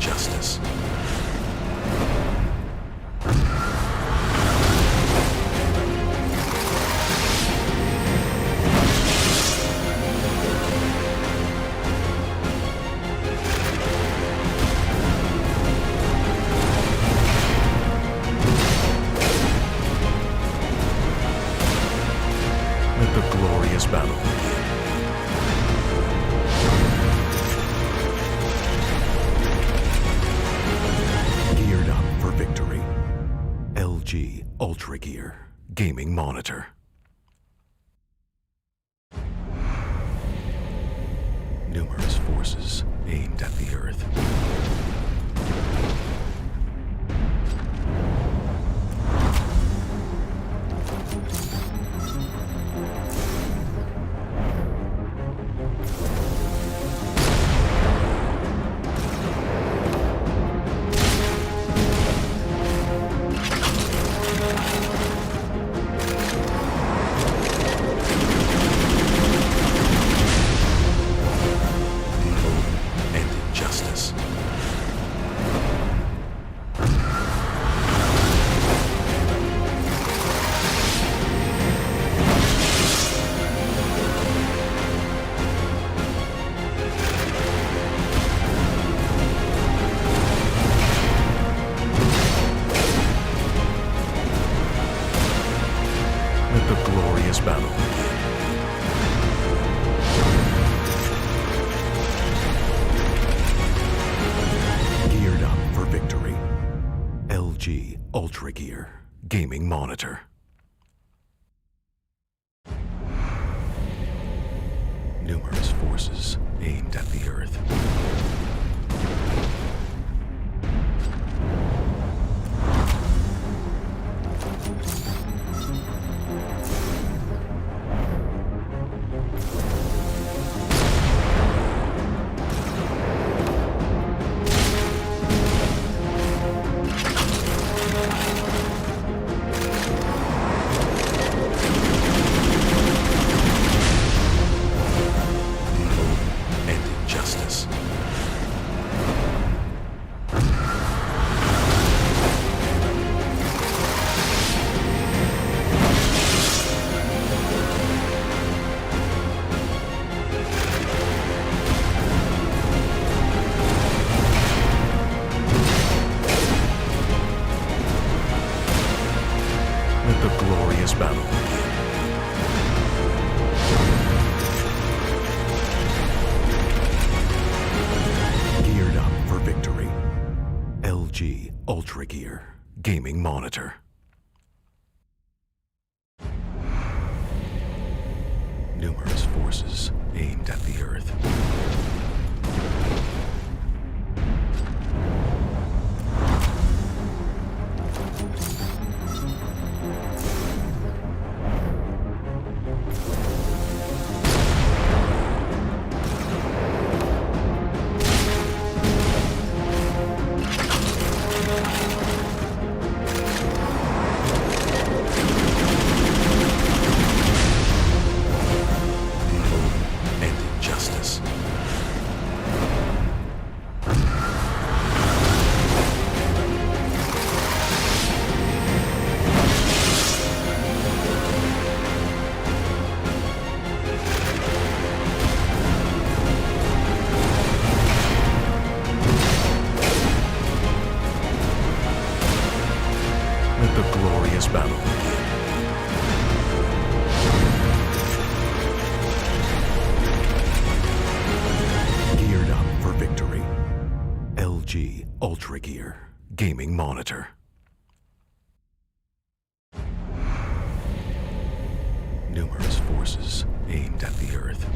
justice. Let the glorious battle begin. Geared up for victory. LG UltraGear Gaming Monitor. Numerous forces aimed at the Earth. And injustice. Let the glorious battle begin. Geared up for victory. LG UltraGear Gaming Monitor. Numerous forces aimed at the Earth. And injustice. Let the glorious battle begin. Geared up for victory. LG UltraGear Gaming Monitor. Numerous forces aimed at the Earth. And injustice. Let the glorious battle begin. Geared up for victory. LG UltraGear Gaming Monitor. Numerous forces aimed at the Earth.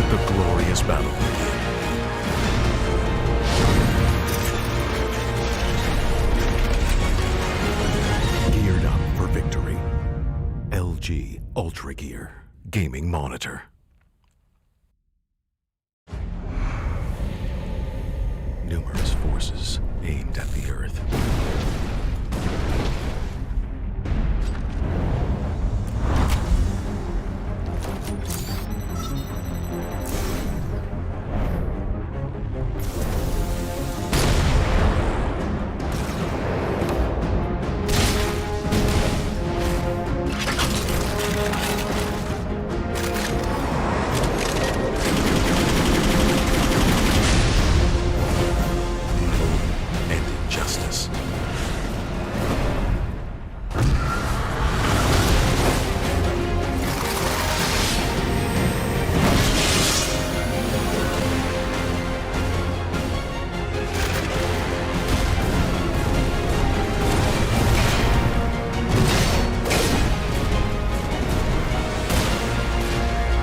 Let the glorious battle begin. Geared up for victory. LG UltraGear Gaming Monitor. Numerous forces aimed at the Earth.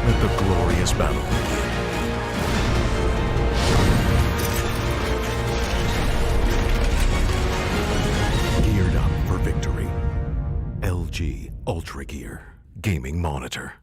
Let the glorious battle begin. Geared up for victory. LG UltraGear Gaming Monitor.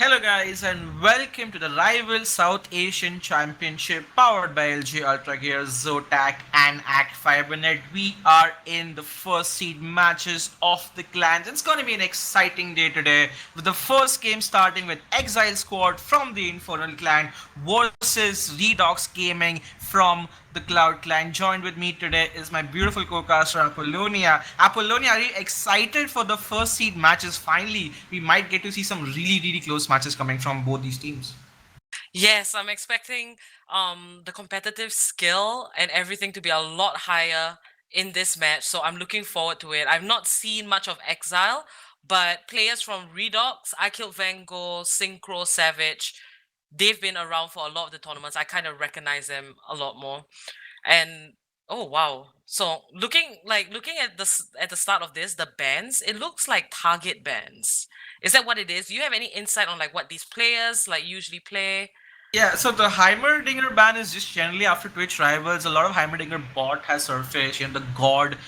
Hello, guys, and welcome to the Rival South Asian Championship powered by LG UltraGear, Zotac, and Act 5 Minute. We are in the first seed matches of the clans. It's going to be an exciting day today with the first game starting with Exile squad from the Infernal clan versus Redox Gaming from the Cloud clan. Joined with me today is my beautiful co-caster Apollonia. Apollonia, are you excited for the first seed matches? Finally, we might get to see some really close matches coming from both these teams. Yes, I'm expecting the competitive skill and everything to be a lot higher in this match, so I'm looking forward to it. I've not seen much of Exile, but players from Redox, I Killed Van Gogh, Synchro, Savage, they've been around for a lot of the tournaments. I kind of recognize them a lot more. And oh wow. So looking at at the start of this, the bands, it looks like target bands. Is that what it is? Do you have any insight on like what these players like usually play? Yeah, so the Heimerdinger ban is just generally after Twitch Rivals. A lot of Heimerdinger bot has surfaced. The God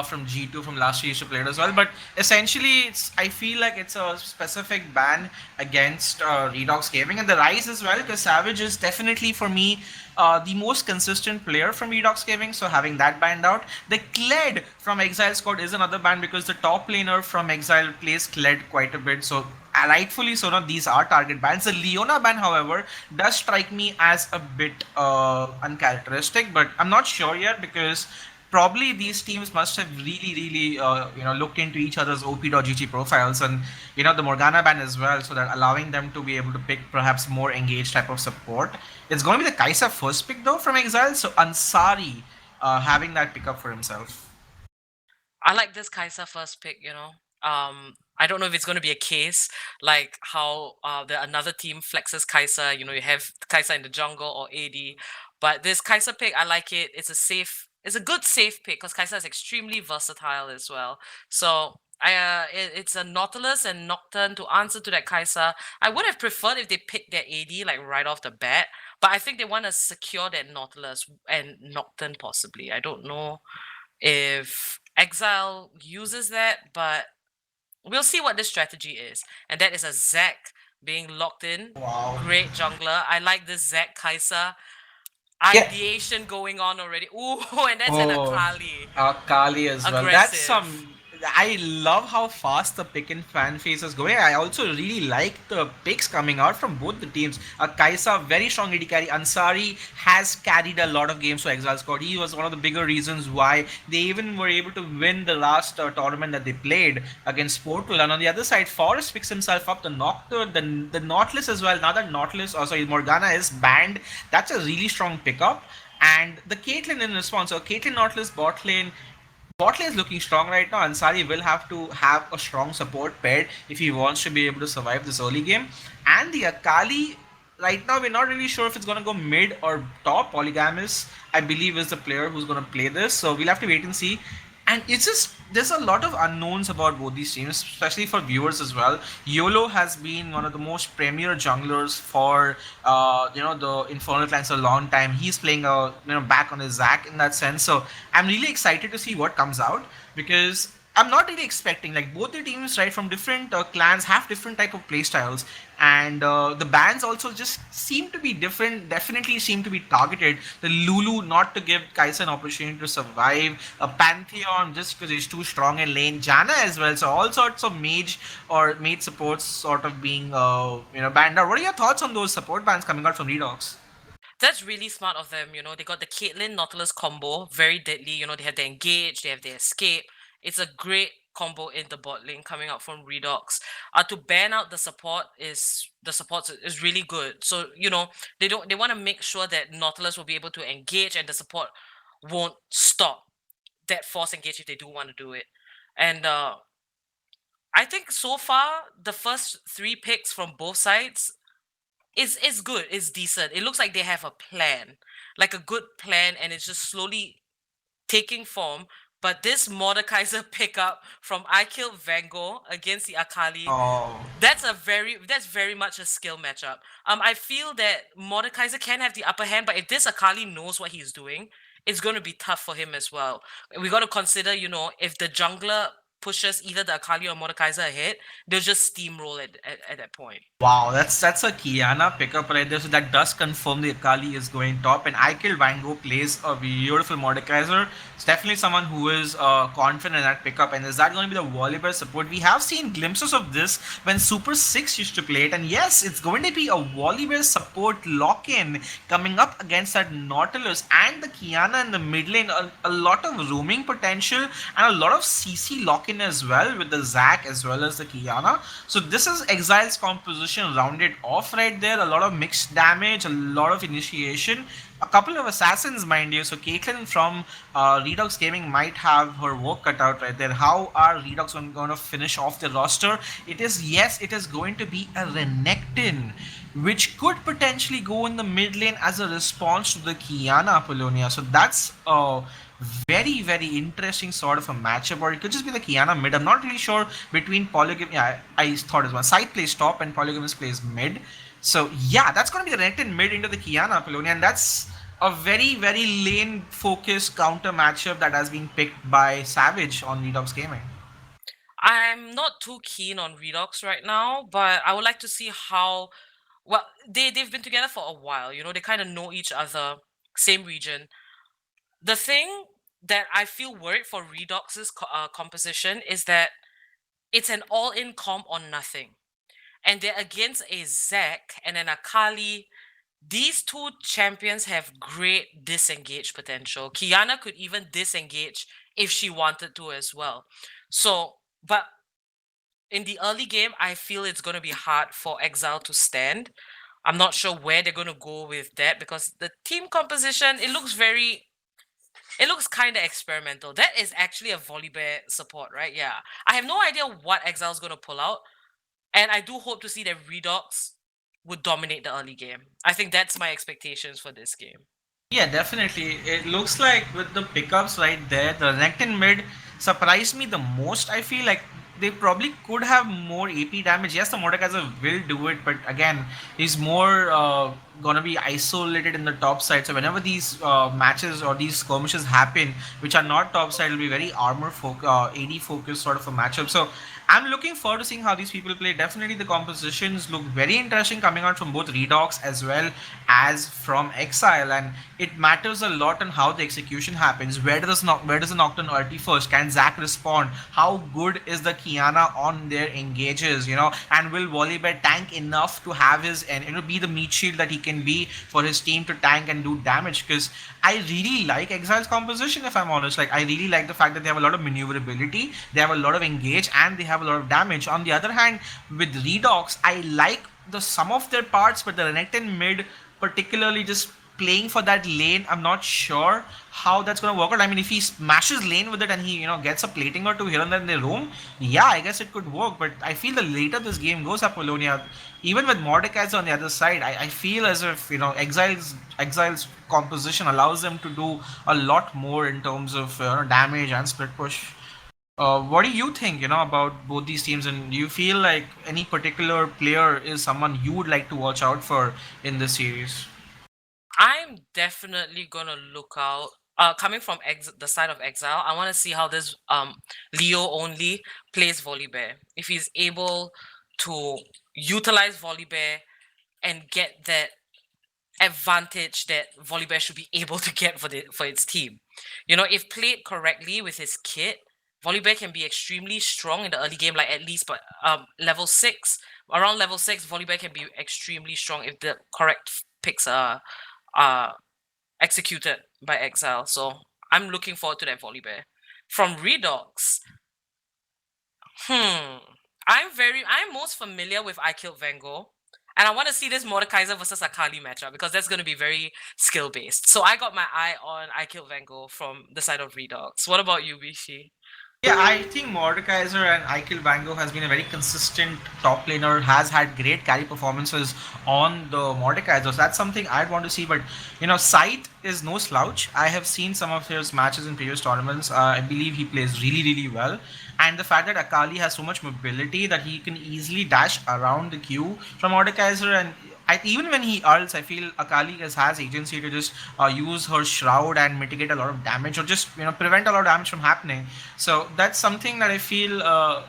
from G2 from last year used to play it as well. But essentially, I feel like it's a specific ban against Redox Gaming and the Rise as well. Because Savage is definitely for me the most consistent player from Redox Gaming. So having that banned out, the Kled from Exile squad is another ban because the top laner from Exile plays Kled quite a bit. So rightfully so, not these are target bans. The Leona ban, however, does strike me as a bit uncharacteristic, but I'm not sure yet because probably these teams must have really looked into each other's op.gg profiles and the Morgana ban as well, so that allowing them to be able to pick perhaps more engaged type of support. It's going to be the Kaisa first pick though from Exile, so Ansari having that pick up for himself. I like this Kaisa first pick. I don't know if it's going to be a case like how the another team flexes Kaisa. You have Kaisa in the jungle or AD, but this Kaisa pick, I like it. It's a good safe pick because Kaisa is extremely versatile as well. So it's a Nautilus and Nocturne to answer to that Kaisa. I would have preferred if they picked their AD like right off the bat, but I think they want to secure that Nautilus and Nocturne possibly. I don't know if Exile uses that, but we'll see what this strategy is. And that is a Zac being locked in. Wow. Great jungler. I like this Zac Kai'Sa Yeah. ideation going on already. Ooh, and that's an Oh, Akali. Kali as well. That's Aggressive. some. I love how fast the pick and fan phase is going. I also really like the picks coming out from both the teams. Kaisa, very strong AD carry. Ansari has carried a lot of games for Exile Squad. He was one of the bigger reasons why they even were able to win the last tournament that they played against Portal. And on the other side, Forest picks himself up. The Nocturne, the Nautilus as well. Now that Nautilus, sorry, Morgana is banned, that's a really strong pickup. And the Caitlyn in response, so Caitlyn Nautilus bot lane is looking strong right now. Ansari will have to have a strong support paired if he wants to be able to survive this early game. And the Akali, right now we're not really sure if it's gonna go mid or top. Polygamous, I believe, is the player who's gonna play this, so we'll have to wait and see. And it's just there's a lot of unknowns about both these teams, especially for viewers as well. YOLO has been one of the most premier junglers for the Infernal clans for a long time. He's playing back on his Zac in that sense. So I'm really excited to see what comes out because I'm not really expecting like both the teams right from different clans have different type of play styles, and the bans also just seem to be different. Definitely seem to be targeted. The Lulu not to give Kaisa an opportunity to survive. A Pantheon just because he's too strong in lane. Jana as well. So all sorts of mage or mage supports sort of being banned out. What are your thoughts on those support bans coming out from Redox? That's really smart of them. They got the Caitlyn Nautilus combo, very deadly. They have the engage, they have the escape. It's a great combo in the bot lane coming out from Redox. To ban out the support is really good. So, they want to make sure that Nautilus will be able to engage and the support won't stop that force engage if they do want to do it. And I think so far the first three picks from both sides is good. It's decent. It looks like they have a plan, like a good plan, and it's just slowly taking form. But this Mordekaiser pickup from I Killed Van Gogh against the Akali, Oh. that's very much a skill matchup. I feel that Mordekaiser can have the upper hand, but if this Akali knows what he's doing, it's going to be tough for him as well. We got to consider, if the jungler pushes either the Akali or Mordekaiser ahead, they'll just steamroll at that point. Wow, that's a Kiana pickup right there. So that does confirm the Akali is going top, and I Kill Vango plays a beautiful Mordekaiser. It's definitely someone who is confident in that pickup. And is that going to be the Volibear support? We have seen glimpses of this when Super 6 used to play it, and yes, it's going to be a Volibear support lock-in coming up against that Nautilus and the Kiana in the mid lane. A lot of roaming potential and a lot of CC lock-in as well with the Zac as well as the Kiana. So this is Exile's composition rounded off right there. A lot of mixed damage, a lot of initiation, a couple of assassins, mind you. So Caitlyn from Redox Gaming might have her work cut out right there. How are Redox going to finish off the roster? It is, yes, it is going to be a Renekton, which could potentially go in the mid lane as a response to the Kiana Apollonia. So that's very very interesting sort of a matchup, or it could just be the Kiana mid. I'm not really sure between Polygam. Yeah, I thought it was one side plays top and Polygamous plays mid. So yeah, that's going to be the Renekton mid into the Kiana Apollonia, and that's a very very lane focused counter matchup that has been picked by Savage on Redox Gaming. I'm not too keen on Redox right now, but I would like to see how well they've been together for a while. You know, they kind of know each other, same region. The thing that I feel worried for Redox's composition is that it's an all-in comp on nothing, and they're against a Zac and an Akali. These two champions have great disengage potential. Kiana could even disengage if she wanted to as well. So, but in the early game, I feel it's going to be hard for Exile to stand. I'm not sure where they're going to go with that because the team composition, it looks kind of experimental. That is actually a Volibear support, right? Yeah. I have no idea what Exile's going to pull out. And I do hope to see that Redox would dominate the early game. I think that's my expectations for this game. Yeah, definitely. It looks like with the pickups right there, the Renekton mid surprised me the most. I feel like they probably could have more AP damage. Yes, the Mordekaiser will do it, but again, he's more gonna be isolated in the top side. So whenever these matches or these skirmishes happen, which are not top side, it'll be very AD focused sort of a matchup. So I'm looking forward to seeing how these people play. Definitely, the compositions look very interesting coming out from both Redox as well as from Exile, and it matters a lot on how the execution happens. Where does the Nocturne ulti first? Can Zac respond? How good is the Kiana on their engages? You know, and will Volibear tank enough to have his and be the meat shield that he can be for his team to tank and do damage? Because I really like Exile's composition, if I'm honest. Like, I really like the fact that they have a lot of maneuverability, they have a lot of engage, and they have a lot of damage. On the other hand, with Redox, I like the sum of their parts, but the Renekton mid, particularly just playing for that lane, I'm not sure how that's going to work out. I mean, if he smashes lane with it and he, gets a plating or two here and there in the room, yeah, I guess it could work. But I feel the later this game goes, Apollonia, even with Mordekaiser on the other side, I feel as if, Exile's composition allows them to do a lot more in terms of damage and split push. What do you think, about both these teams, and do you feel like any particular player is someone you would like to watch out for in this series? I'm definitely gonna look out. Coming from the side of Exile, I want to see how this Leo only plays Volibear. If he's able to utilize Volibear and get that advantage that Volibear should be able to get for its team. You know, if played correctly with his kit, Volibear can be extremely strong in the early game, like at least but level 6. Around level 6, Volibear can be extremely strong if the correct picks are executed by Exile. So I'm looking forward to that Volibear. From Redox, I'm most familiar with I Killed Vango. And I want to see this Mordekaiser versus Akali matchup because that's going to be very skill based. So I got my eye on I Killed Vango from the side of Redox. What about you, Bishi? Yeah, I think Mordekaiser and Aikil Bango has been a very consistent top laner, has had great carry performances on the Mordekaiser. So that's something I'd want to see. But, Sight is no slouch. I have seen some of his matches in previous tournaments. I believe he plays really, really well. And the fact that Akali has so much mobility that he can easily dash around the queue from Mordekaiser, and even when he ults, I feel Akali has agency to just use her shroud and mitigate a lot of damage, or just prevent a lot of damage from happening. So that's something that I feel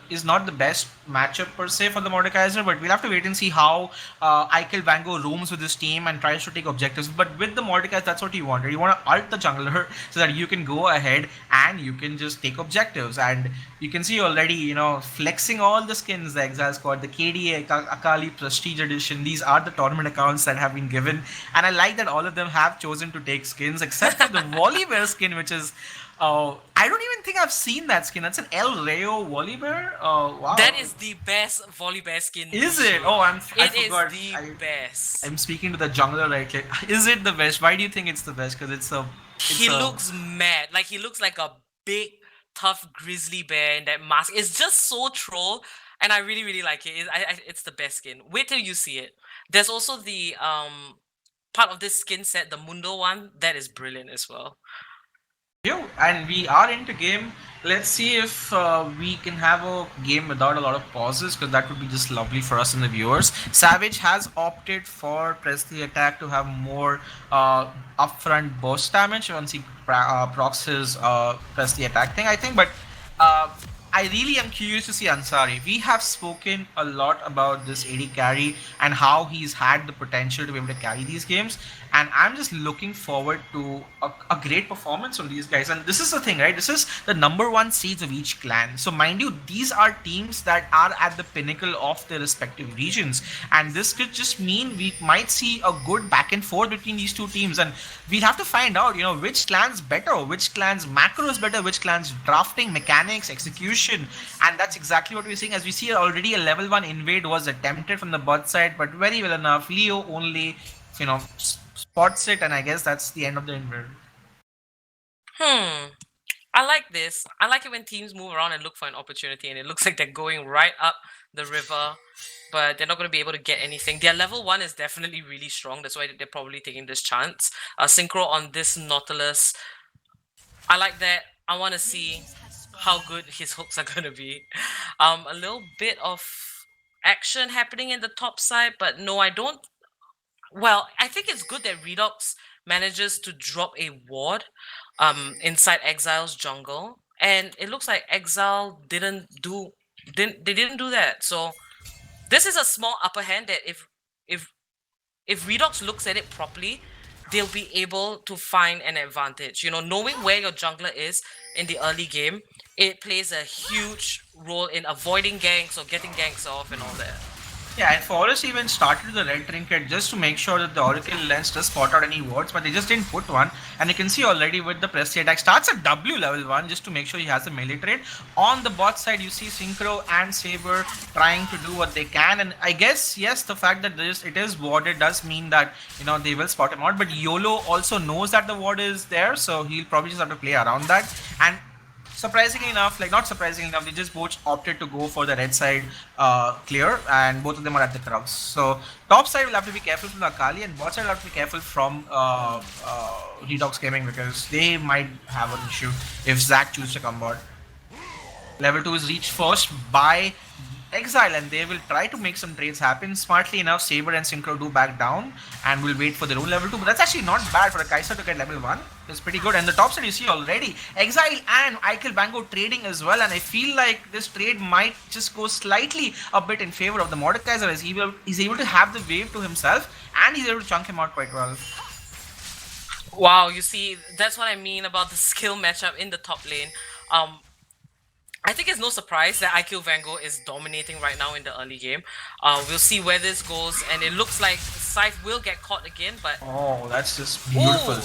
is not the best matchup per se for the Mordekaiser. But we'll have to wait and see how Eichel Vango roams with his team and tries to take objectives. But with the Mordekaiser, that's what you want. Right? You want to ult the jungler so that you can go ahead and you can just take objectives. And you can see already, flexing all the skins the Exile squad, the KDA Akali Prestige Edition. These are the tournament accounts that have been given, and I like that all of them have chosen to take skins, except for the Volibear skin, which is. I don't even think I've seen that skin. That's an El Rayo Volibear. Wow. That is the best Volibear skin. Is it? Oh, I forgot. It is the best. I'm speaking to the jungler right here. Is it the best? Why do you think it's the best? Because he looks mad. Like he looks like a big, tough grizzly bear in that mask. It's just so troll, and I really, really like it. It's the best skin. Wait till you see it. There's also the part of this skin set, the Mundo one, that is brilliant as well. And we are into game. Let's see if we can have a game without a lot of pauses, because that would be just lovely for us and the viewers. Savage has opted for press the attack to have more upfront burst damage once he procs his press the attack thing, I think. But uh, I really am curious to see Ansari. We have spoken a lot about this AD carry and how he's had the potential to be able to carry these games. And I'm just looking forward to a great performance from these guys. And this is the thing, right? This is the number one seeds of each clan. So mind you, these are teams that are at the pinnacle of their respective regions. And this could just mean we might see a good back and forth between these two teams. And we'll have to find out, which clan's better, which clan's macro is better, which clan's drafting, mechanics, execution. And that's exactly what we're seeing, as we see already a level 1 invade was attempted from the bot side, but very well enough. Leo only, spots it, and I guess that's the end of the invade. I like this. I like it when teams move around and look for an opportunity, and it looks like they're going right up the river, but they're not going to be able to get anything. Their level 1 is definitely really strong. That's why they're probably taking this chance. Synchro on this Nautilus. I like that. I want to see how good his hooks are going to be. A little bit of action happening in the top side, but no, I don't. Well, I think it's good that Redox manages to drop a ward inside Exile's jungle, and it looks like Exile didn't do that. So this is a small upper hand that if Redox looks at it properly, they'll be able to find an advantage. Knowing where your jungler is in the early game, it plays a huge role in avoiding ganks or getting ganks off and all that. Yeah, and Forest even started the red trinket just to make sure that the Oracle lens does spot out any wards, but they just didn't put one. And you can see already with the press attack, starts at W level 1 just to make sure he has a melee trade. On the bot side, you see Synchro and Saber trying to do what they can. And I guess, yes, the fact that it is warded does mean that, they will spot him out. But YOLO also knows that the ward is there, so he'll probably just have to play around that. And surprisingly enough, not surprisingly enough, they just both opted to go for the red side clear, and both of them are at the crux. So top side will have to be careful from the Akali, and bot side will have to be careful from Redox Gaming, because they might have an issue if Zac chooses to come bot. Level 2 is reached first by Exile, and they will try to make some trades happen. Smartly enough, Saber and Synchro do back down and will wait for their own level 2. But that's actually not bad for a Kai'Sa to get level 1. It's pretty good. And the top side you see already, Exile and Eichel Bango trading as well. And I feel like this trade might just go slightly a bit in favor of the Mordekaiser, as he's able to have the wave to himself, and he's able to chunk him out quite well. Wow, you see, that's what I mean about the skill matchup in the top lane. I think it's no surprise that IQ Vango is dominating right now in the early game. We'll see where this goes, and it looks like Scythe will get caught again, but... Oh, that's just beautiful.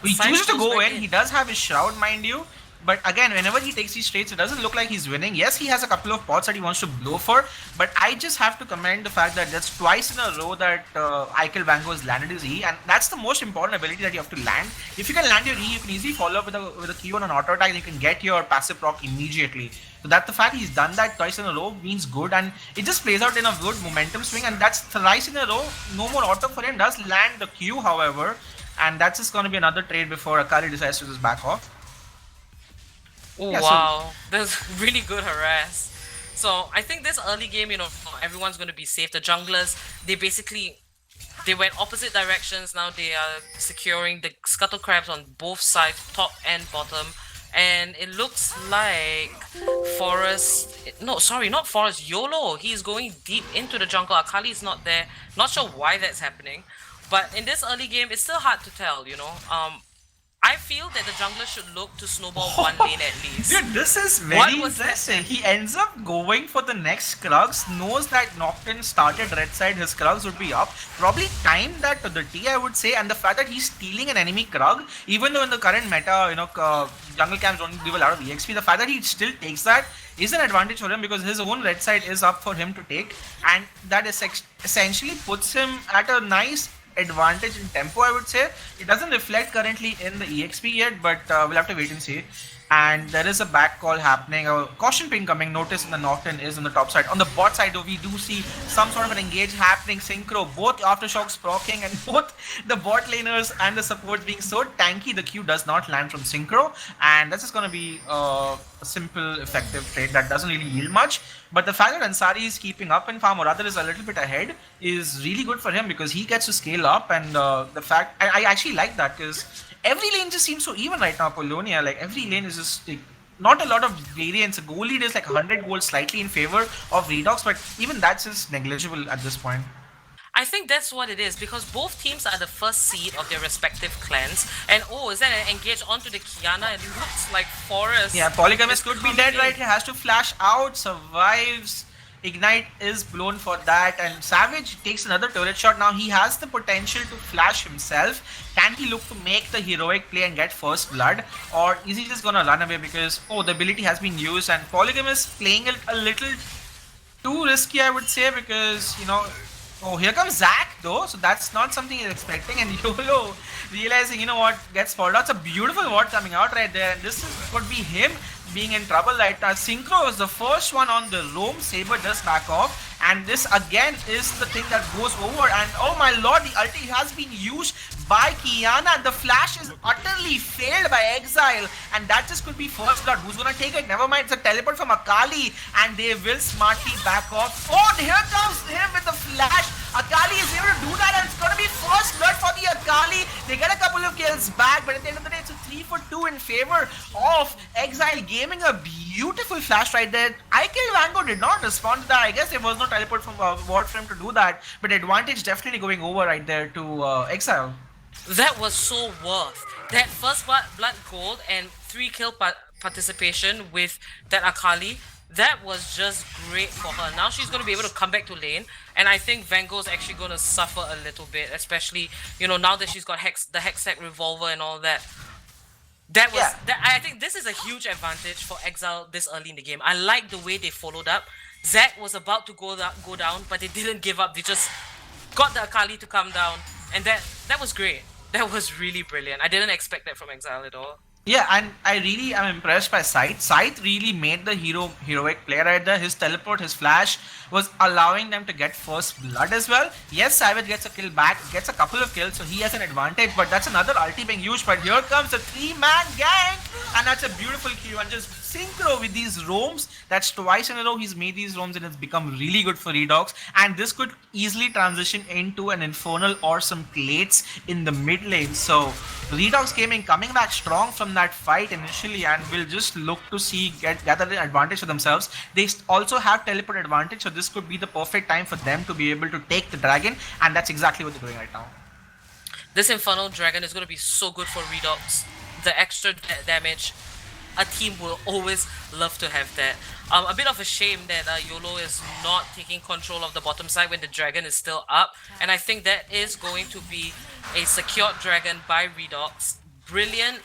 He chooses to go in. He does have his Shroud, mind you. But again, whenever he takes these trades, it doesn't look like he's winning. Yes, he has a couple of pots that he wants to blow for, but I just have to commend the fact that that's twice in a row that Eichel Vango has landed his E, and that's the most important ability that you have to land. If you can land your E, you can easily follow up with a Q on an auto attack, and you can get your passive proc immediately. So that the fact he's done that twice in a row means good, and it just plays out in a good momentum swing, and that's thrice in a row. No more auto for him, does land the Q, however, and that's just going to be another trade before Akali decides to just back off. Oh, yeah, wow, that's really good harass. So I think this early game, everyone's going to be safe. The junglers, they basically They went opposite directions. Now they are securing the scuttle crabs on both sides, top and bottom. And it looks like Forest. No, sorry, not Forest. YOLO. He's going deep into the jungle. Akali is not there. Not sure why that's happening. But in this early game, it's still hard to tell, you know. I feel that the jungler should look to snowball one lane at least. Dude, this is What very was that? interesting. He ends up going for the next Krugs, knows that Nocturne started red side, his Krugs would be up. Probably timed that to the T, I would say, and the fact that he's stealing an enemy Krug, even though in the current meta, jungle camps don't give a lot of EXP, the fact that he still takes that is an advantage for him because his own red side is up for him to take, and that is essentially puts him at a nice advantage in tempo, I would say. It doesn't reflect currently in the EXP yet, but we'll have to wait and see. And there is a back call happening, a caution ping coming. Notice in the Nocturne is on the top side. On the bot side though, we do see some sort of an engage happening. Synchro, both aftershocks proccing, and both the bot laners and the supports being so tanky, the Q does not land from Synchro, and that's just going to be a simple effective trade that doesn't really yield much. But the fact that Ansari is keeping up in farm, or rather is a little bit ahead, is really good for him because he gets to scale up. And the fact I actually like that because every lane just seems so even right now. Polonia, like every lane is just like, not a lot of variance. A goal lead is like 100 goals, slightly in favor of Redox, but even that's just negligible at this point. I think that's what it is because both teams are the first seed of their respective clans. And oh, is that an engage onto the Kiana? It looks like Forest. Yeah, Polygamist is could be coming dead in. right here. Has to flash out, survives. Ignite is blown for that, and Savage takes another turret shot. Now he has the potential to flash himself. Can he look to make the heroic play and get first blood, or is he just gonna run away because the ability has been used? And Polygamist playing it a little too risky, I would say, because here comes Zac though, so that's not something he's expecting. And YOLO realizing, what, gets followed out. It's a beautiful ward coming out right there, and this could be him being in trouble right now. Synchro is the first one on the roam. Saber does back off, and this again is the thing that goes over. And oh my lord, the ulti has been used by Kiana, and the flash is utterly failed by Exile, and that just could be first blood. Who's gonna take it? Never mind, it's a teleport from Akali, and they will smartly back off. Oh, here comes him with the flash. Akali is able to do that, and it's gonna be first blood for the Akali. They get a couple of kills back, but at the end of the day, it's a 3 for 2 in favor of Exile Gaming. A beautiful flash right there. IKill Vango did not respond to that. I guess there was no teleport from ward for him to do that, but advantage definitely going over right there to Exile. That was so worth. That first blood gold and 3 kill participation with that Akali, that was just great for her. Now she's going to be able to come back to lane, and I think Vango's actually going to suffer a little bit, especially, now that she's got the Hextech Revolver and all that. I think this is a huge advantage for Exile this early in the game. I like the way they followed up. Zac was about to go down, but they didn't give up. They just got the Akali to come down, and that was great. That was really brilliant. I didn't expect that from Exile at all. Yeah, and I really am impressed by Scythe. Scythe really made the heroic play right there. His teleport, his flash was allowing them to get first blood as well. Yes, Savage gets a kill back, gets a couple of kills, so he has an advantage, but that's another ulti being used. But here comes a 3-man gang, and that's a beautiful Q. And just Synchro with these roams, that's twice in a row he's made these roams, and it's become really good for Redox. And this could easily transition into an Infernal or some plates in the mid lane. So Redox Gaming coming back strong from that fight initially, and will just look to see gather the advantage for themselves. They also have teleport advantage, so this could be the perfect time for them to be able to take the dragon, and that's exactly what they're doing right now. This Infernal Dragon is going to be so good for Redox. The extra damage, a team will always love to have that. A bit of a shame that YOLO is not taking control of the bottom side when the dragon is still up, and I think that is going to be a secured dragon by Redox. Brilliant.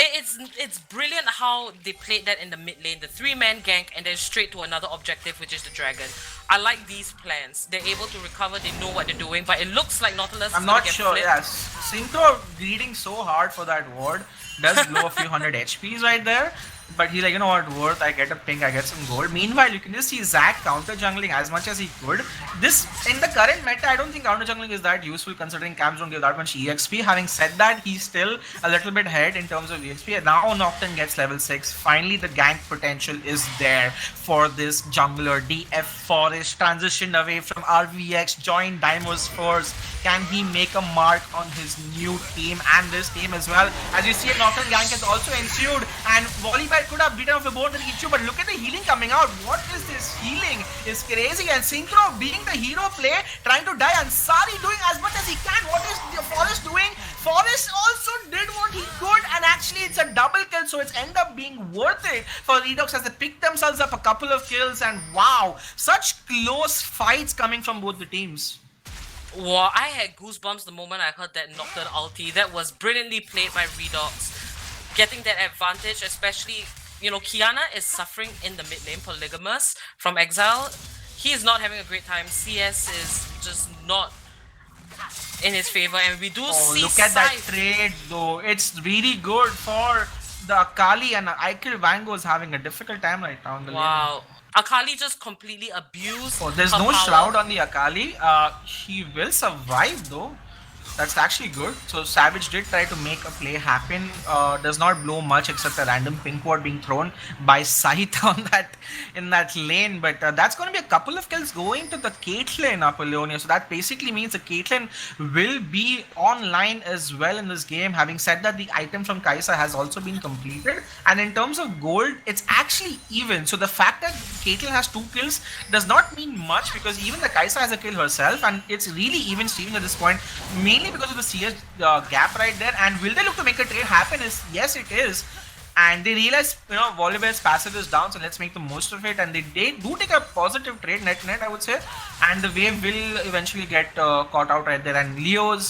It's brilliant how they played that in the mid lane, the 3-man gank, and then straight to another objective, which is the dragon. I like these plans. They're able to recover, they know what they're doing, but it looks like Nautilus I'm is not get sure, flipped. yes. Synchro greeting so hard for that ward does blow a few hundred HPs right there. But he's like, you know what, worth, I get a ping, I get some gold. Meanwhile, you can just see Zack counter jungling as much as he could. This, in the current meta, I don't think counter jungling is that useful considering camps don't give that much EXP. Having said that, he's still a little bit ahead in terms of EXP. Now Nocturne gets level 6. Finally, the gank potential is there for this jungler. DF Forest transitioned away from RVX, joined Daimo's Force. Can he make a mark on his new team and this team as well? As you see, a Nocturne gank has also ensued, and Volleyball could have beaten off the board with Ichu, but look at the healing coming out. What is this healing? It's crazy. And Synchro being the hero play, trying to die. Ansari doing as much as he can. What is the Forest doing? Forest also did what he could, and actually it's a double kill, so it's end up being worth it for Redox as they pick themselves up a couple of kills. And wow, such close fights coming from both the teams. Wow, I had goosebumps the moment I heard that Nocturne ulti. That was brilliantly played by Redox. Getting that advantage, especially, you know, Kiana is suffering in the mid lane, Polygamous from Exile. He is not having a great time. CS is just not in his favor, and we do see look at that trade though. It's really good for the Akali, and Aikil Vango is having a difficult time right now in the lane. Wow. Akali just completely abused. Oh, there's no shroud on the Akali. He will survive though. That's actually good. So Savage did try to make a play happen. Does not blow much except a random pink ward being thrown by Scythe on that in that lane. But that's going to be a couple of kills going to the Caitlyn Apollonia. So that basically means the Caitlyn will be online as well in this game. Having said that, the item from Kai'Sa has also been completed. And in terms of gold, it's actually even. So the fact that Caitlyn has 2 kills does not mean much because even the Kai'Sa has a kill herself, and it's really even Steven at this point. Mainly because of the CS gap right there. And will they look to make a trade happen? Yes, it is. And they realize, you know, Volibear's passive is down, so let's make the most of it. And they do take a positive trade net, I would say. And the wave will eventually get caught out right there. And Leo's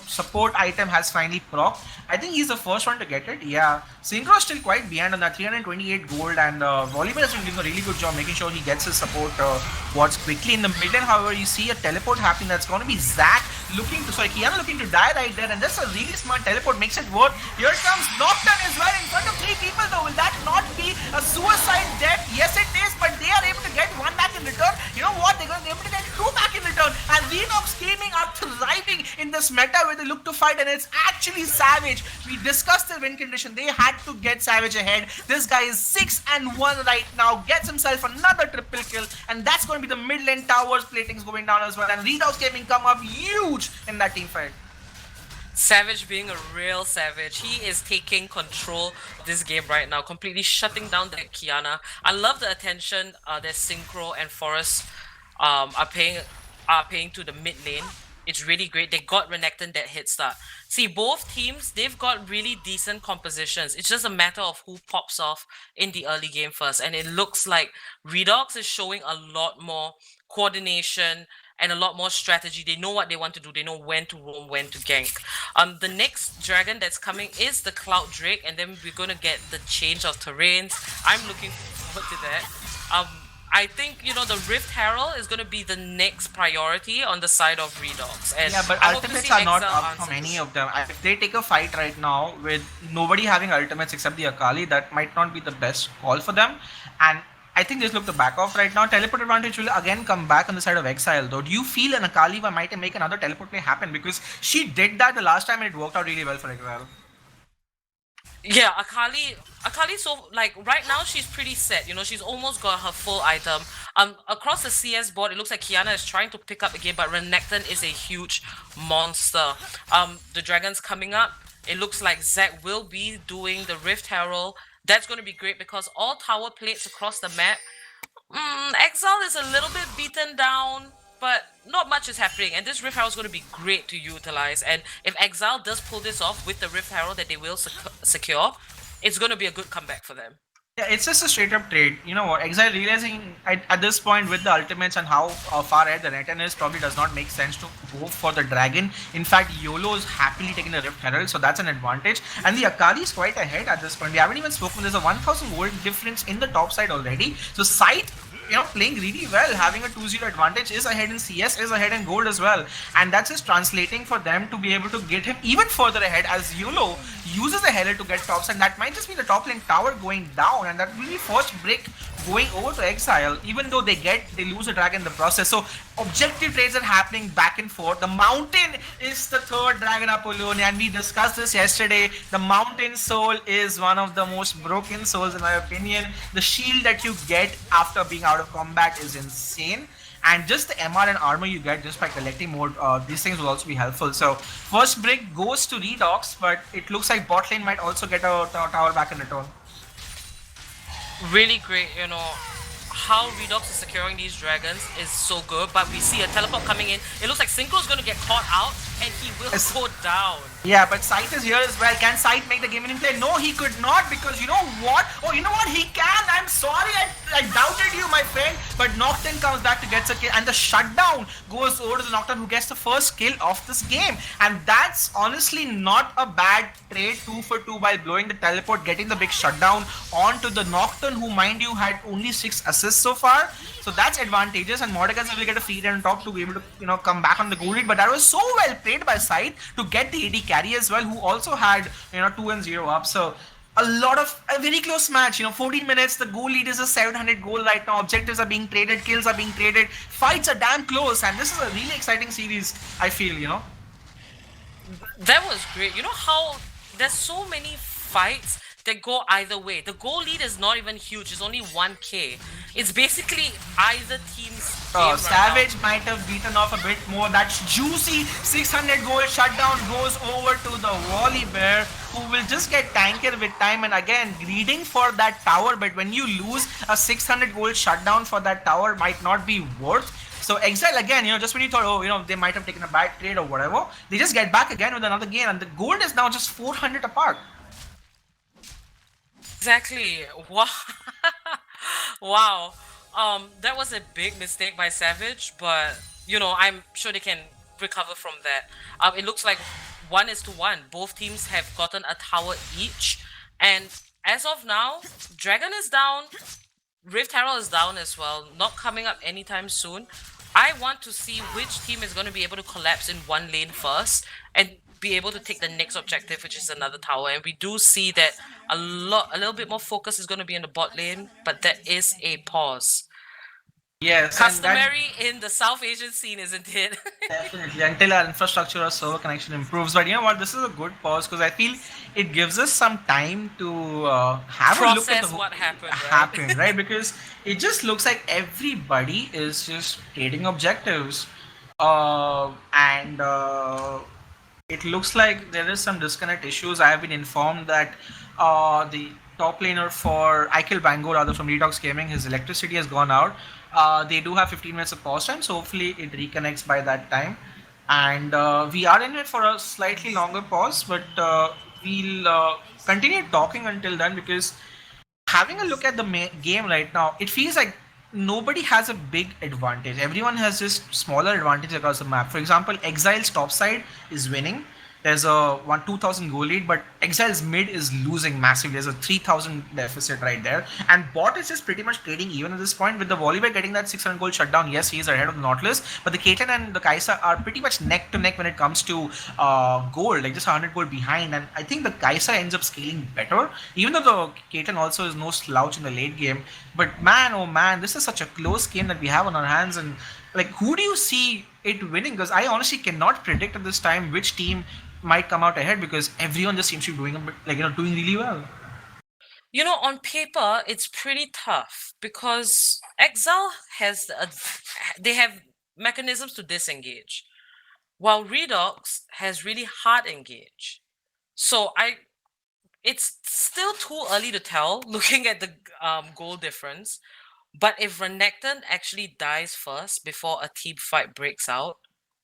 support item has finally proc. I think he's the first one to get it. Yeah, Synchro is still quite behind on that 328 gold. And Volibear has been doing a really good job making sure he gets his support wards quickly. In the mid lane, however, you see a teleport happening. That's going to be Zack Kiana looking to die right there. And that's a really smart teleport, makes it work. Here comes Nocturne as well in front of 3 people though. Will that not be a suicide death? Yes, it is, but they are able to get 1 back in return. You know what? They're going to be able to get 2 back in return. And Redox gaming are thriving in this meta where they look to fight, and it's actually Savage. We discussed the win condition. They had to get Savage ahead. This guy is 6-1 right now. Gets himself another triple kill, and that's going to be the mid lane towers platings going down as well. And Redox gaming come up huge in that team fight. Savage being a real savage. He is taking control of this game right now, completely shutting down that Kiana. I love the attention that Synchro and Forest are paying to the mid lane. It's really great. They got Renekton that hit start. See, both teams, they've got really decent compositions. It's just a matter of who pops off in the early game first. And it looks like Redox is showing a lot more coordination and a lot more strategy. They know what they want to do. They know when to roam, when to gank. The next dragon that's coming is the Cloud Drake, and then we're gonna get the change of terrains. I'm looking forward to that. I think, you know, the Rift Herald is gonna be the next priority on the side of Redox. And yeah, but ultimates are not up from any of them. If they take a fight right now with nobody having ultimates except the Akali, that might not be the best call for them. And I think just look to back off right now. Teleport advantage will again come back on the side of Exile though. Do you feel an Akali might make another teleport play happen? Because she did that the last time and it worked out really well for Exile. Yeah, Akali, so like right now she's pretty set. You know, she's almost got her full item. Across the CS board, it looks like Kiana is trying to pick up the game, but Renekton is a huge monster. The dragon's coming up. It looks like Zack will be doing the Rift Herald. That's going to be great because all tower plates across the map. Exile is a little bit beaten down, but not much is happening. And this Rift Herald is going to be great to utilize. And if Exile does pull this off with the Rift Herald that they will secure, it's going to be a good comeback for them. Yeah, it's just a straight up trade. You know what? Exile realizing at this point with the ultimates and how far ahead the Renekton is, probably does not make sense to go for the dragon. In fact, YOLO is happily taking the Rift Herald, so that's an advantage. And the Akali is quite ahead at this point. We haven't even spoken. There's a 1000 gold difference in the top side already. So Scythe playing really well, having a 2-0 advantage, is ahead in CS, is ahead in gold as well, and that's just translating for them to be able to get him even further ahead as YOLO uses the Herald to get tops, and that might just be the top lane tower going down, and that will be first break going over to Exile, even though they lose a dragon in the process. So objective trades are happening back and forth. The Mountain is the third dragon Apollonia, and we discussed this yesterday. The Mountain Soul is one of the most broken souls in my opinion. The shield that you get after being out of combat is insane. And just the MR and armor you get just by collecting more, these things will also be helpful. So first break goes to Redox, but it looks like bot lane might also get a tower back in return. Really great, how Redox is securing these dragons is so good, but we see a teleport coming in. It looks like Synchro's gonna get caught out and he will go down. Yeah, but Sight is here as well. Can Sight make the game winning play? No, he could not, because you know what? Oh, you know what? He can. I'm sorry, I doubted you, my friend. But Nocturne comes back to get a kill, and the shutdown goes over to the Nocturne, who gets the first kill of this game. And that's honestly not a bad trade, 2 for 2, while blowing the teleport, getting the big shutdown onto the Nocturne, who, mind you, had only 6 assists so far. So that's advantageous, and Mordekaiser will get a feed on top to be able to come back on the goal lead. But that was so well played by Sight to get the AD carry as well, who also had 2-0 up. So a very close match. 14 minutes. The goal lead is a 700 goal right now. Objectives are being traded, kills are being traded, fights are damn close, and this is a really exciting series. I feel. That was great. You know how there's so many fights that go either way. The goal lead is not even huge. It's only 1k. It's basically either team's game Savage might have beaten off a bit more. That juicy 600 goal shutdown goes over to the Wally Bear, who will just get tankier with time, and again greeding for that tower. But when you lose a 600 goal shutdown for that tower, might not be worth. So Exile again, just when you thought, they might have taken a bad trade or whatever, they just get back again with another game, and the gold is now just 400 apart. Exactly. Wow. Wow. That was a big mistake by Savage, but I'm sure they can recover from that. It looks like 1-1. Both teams have gotten a tower each, and as of now, Dragon is down, Rift Herald is down as well, not coming up anytime soon. I want to see which team is going to be able to collapse in one lane first and be able to take the next objective, which is another tower. And we do see that a little bit more focus is going to be in the bot lane, but that is a pause. Yes, customary in the South Asian scene, isn't it? Definitely, until our infrastructure or server connection improves. But you know what? This is a good pause, because I feel it gives us some time to have process a look at what happened, right? Because it just looks like everybody is just trading objectives, and it looks like there is some disconnect issues. I have been informed that the top laner for I Kill Bango, rather, from Redox Gaming, his electricity has gone out. They do have 15 minutes of pause time, so hopefully it reconnects by that time. And we are in it for a slightly longer pause, but we'll continue talking until then, because having a look at the game right now, it feels like nobody has a big advantage. Everyone has just smaller advantage across the map. For example, Exile's top side is winning. There's a 2,000 goal lead, but Exile's mid is losing massively. There's a 3,000 deficit right there. And bot is just pretty much trading even at this point, with the Volibear getting that 600 goal shutdown. Yes, he is ahead of the Nautilus, but the Caitlyn and the Kai'Sa are pretty much neck to neck when it comes to gold, like just 100 gold behind. And I think the Kai'Sa ends up scaling better, even though the Caitlyn also is no slouch in the late game. But man, oh man, this is such a close game that we have on our hands. And like, who do you see it winning? Because I honestly cannot predict at this time which team might come out ahead, because everyone just seems to be doing a bit, doing really well. On paper, it's pretty tough because Exile they have mechanisms to disengage, while Redox has really hard engage. So it's still too early to tell looking at the goal difference. But if Renekton actually dies first before a team fight breaks out,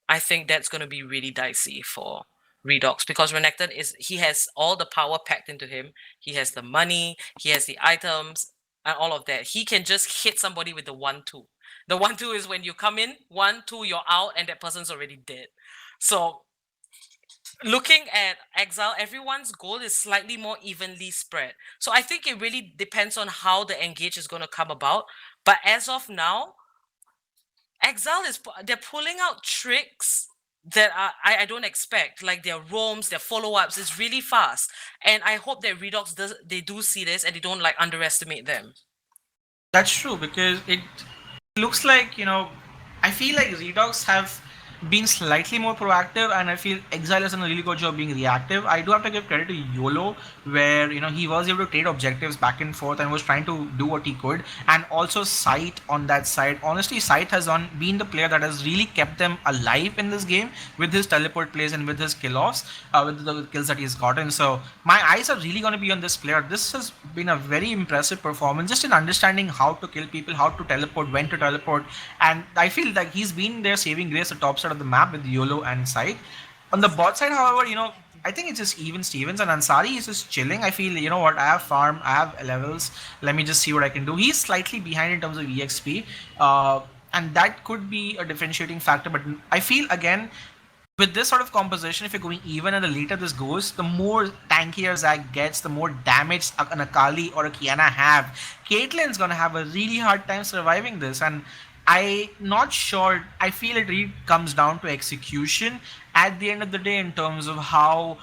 I think that's going to be really dicey for Redox, because Renekton he has all the power packed into him. He has the money, he has the items, and all of that. He can just hit somebody with the 1-2. The 1-2 is when you come in, 1-2, you're out, and that person's already dead. So looking at Exile, everyone's goal is slightly more evenly spread. So I think it really depends on how the engage is going to come about. But as of now, Exile they're pulling out tricks that I don't expect, like their roams, their follow-ups is really fast. And I hope that Redox they do see this and they don't like underestimate them. That's true because it looks like, I feel like Redox have been slightly more proactive, and I feel Exile has done a really good job being reactive. I do have to give credit to YOLO, where he was able to trade objectives back and forth and was trying to do what he could, and also Sight on that side. Honestly, Sight has been the player that has really kept them alive in this game with his teleport plays and with his kill offs, with the kills that he's gotten. So my eyes are really going to be on this player. This has been a very impressive performance, just in understanding how to kill people, how to teleport, when to teleport, and I feel like he's been there saving grace the top side of the map with YOLO and Sight. On the bot side, however, I think it's just even Stevens and Ansari is just chilling. I feel, what, I have farm, I have levels. Let me just see what I can do. He's slightly behind in terms of EXP, and that could be a differentiating factor. But I feel again, with this sort of composition, if you're going even and the later this goes, the more tankier Zac gets, the more damage an Akali or a Kiana have. Caitlyn's gonna have a really hard time surviving this, and I not sure. I feel it really comes down to execution at the end of the day in terms of how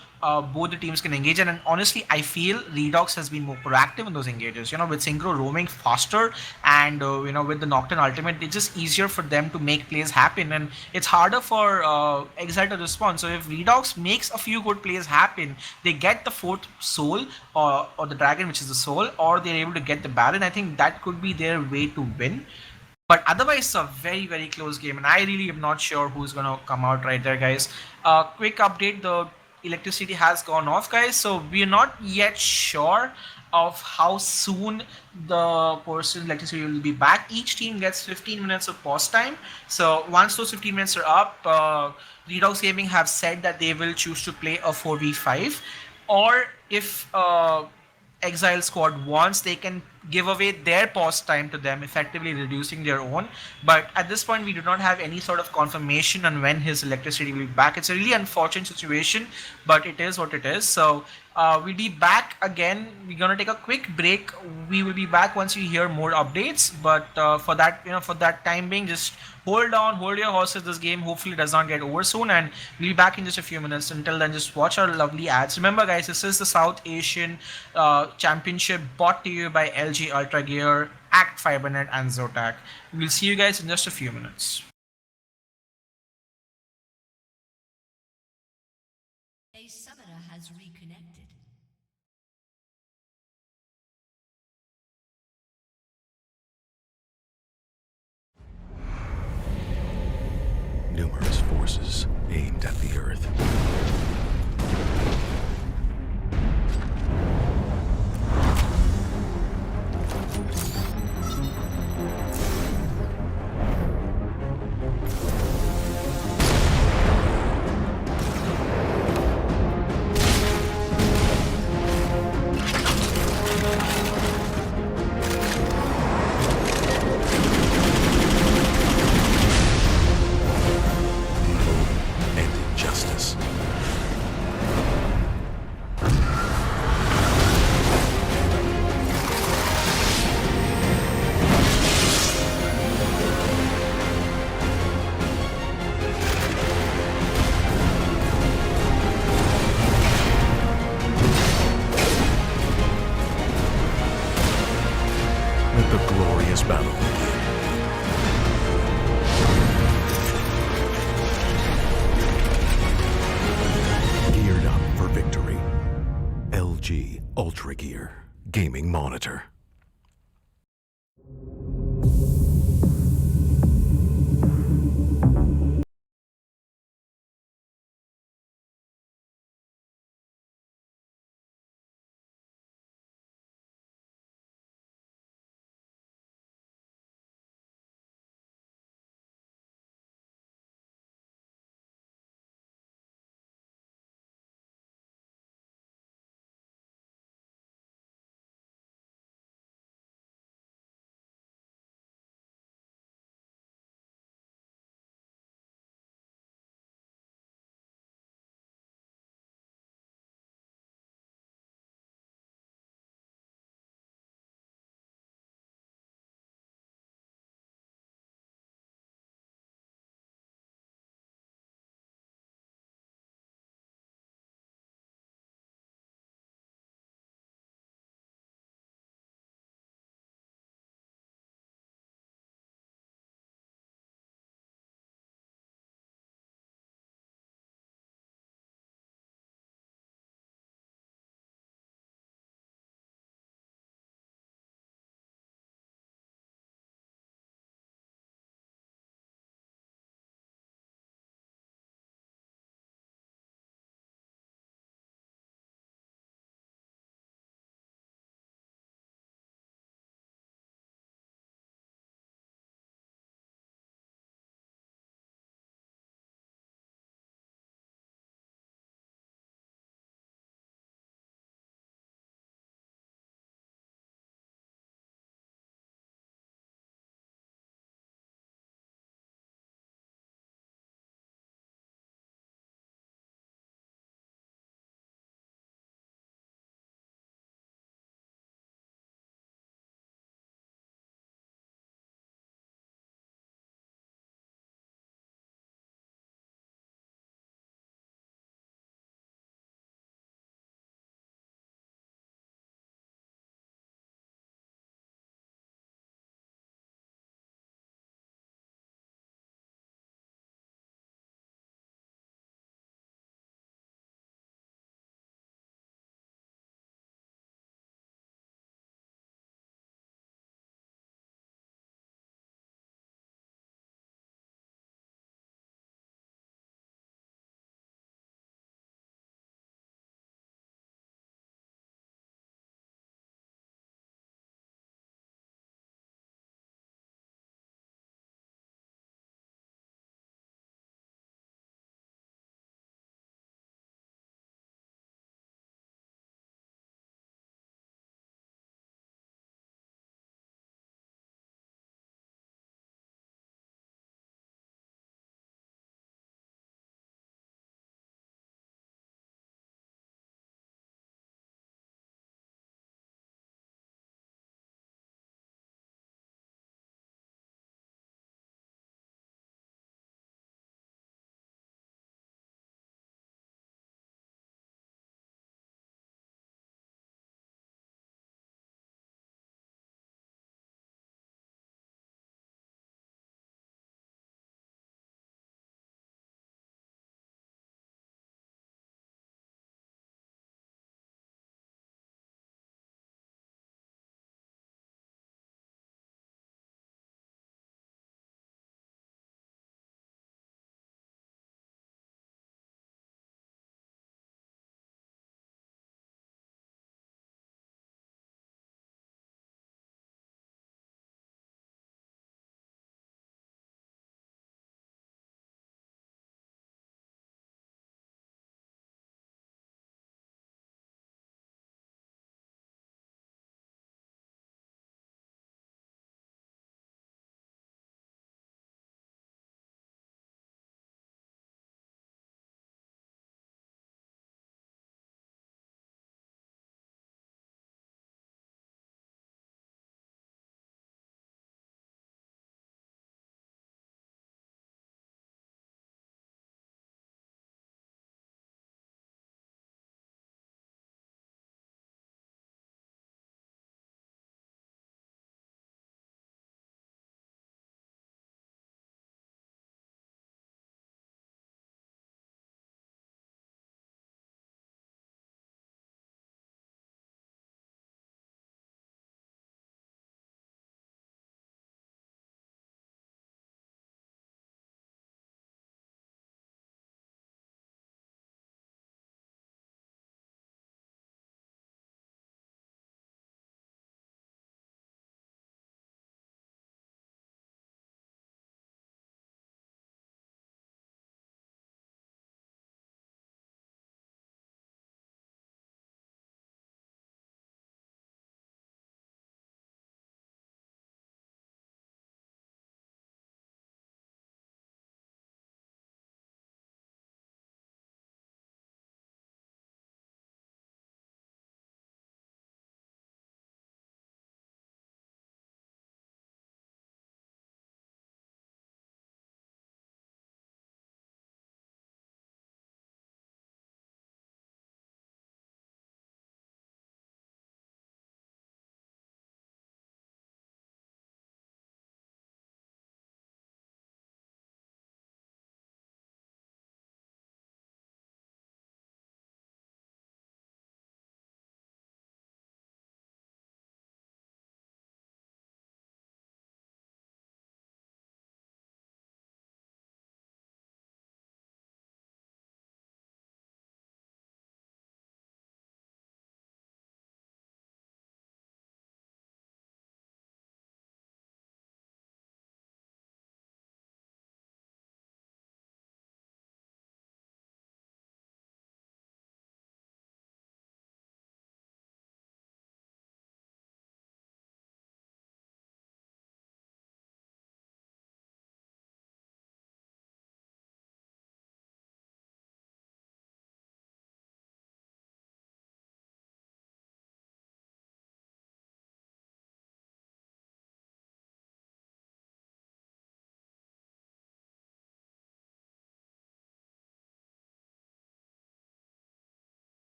both the teams can engage. And honestly, I feel Redox has been more proactive in those engages. With Synchro roaming faster, and with the Nocturne ultimate, it's just easier for them to make plays happen, and it's harder for Exile to respond. So if Redox makes a few good plays happen, they get the fourth soul, or the dragon, which is the soul, or they're able to get the Baron. I think that could be their way to win. But otherwise, it's a very, very close game, and I really am not sure who's going to come out right there, guys. Quick update, the electricity has gone off, guys, so we're not yet sure of how soon the person's electricity will be back. Each team gets 15 minutes of pause time. So once those 15 minutes are up, Redox Gaming have said that they will choose to play a 4v5, or if Exile squad wants, they can give away their pause time to them, effectively reducing their own. But at this point, we do not have any sort of confirmation on when his electricity will be back. It's a really unfortunate situation, but it is what it is. So we'll be back again. We're gonna take a quick break. We will be back once we hear more updates. But for that, for that time being, just hold on, hold your horses. This game hopefully does not get over soon, and we'll be back in just a few minutes. Until then, just watch our lovely ads. Remember, guys, this is the South Asian Championship brought to you by LG UltraGear, Act Fibernet, and Zotac. We'll see you guys in just a few minutes. A summoner has reconnected. Numerous forces aimed at the Earth. And injustice. Let the glorious battle begin. Geared up for victory. LG UltraGear Gaming Monitor.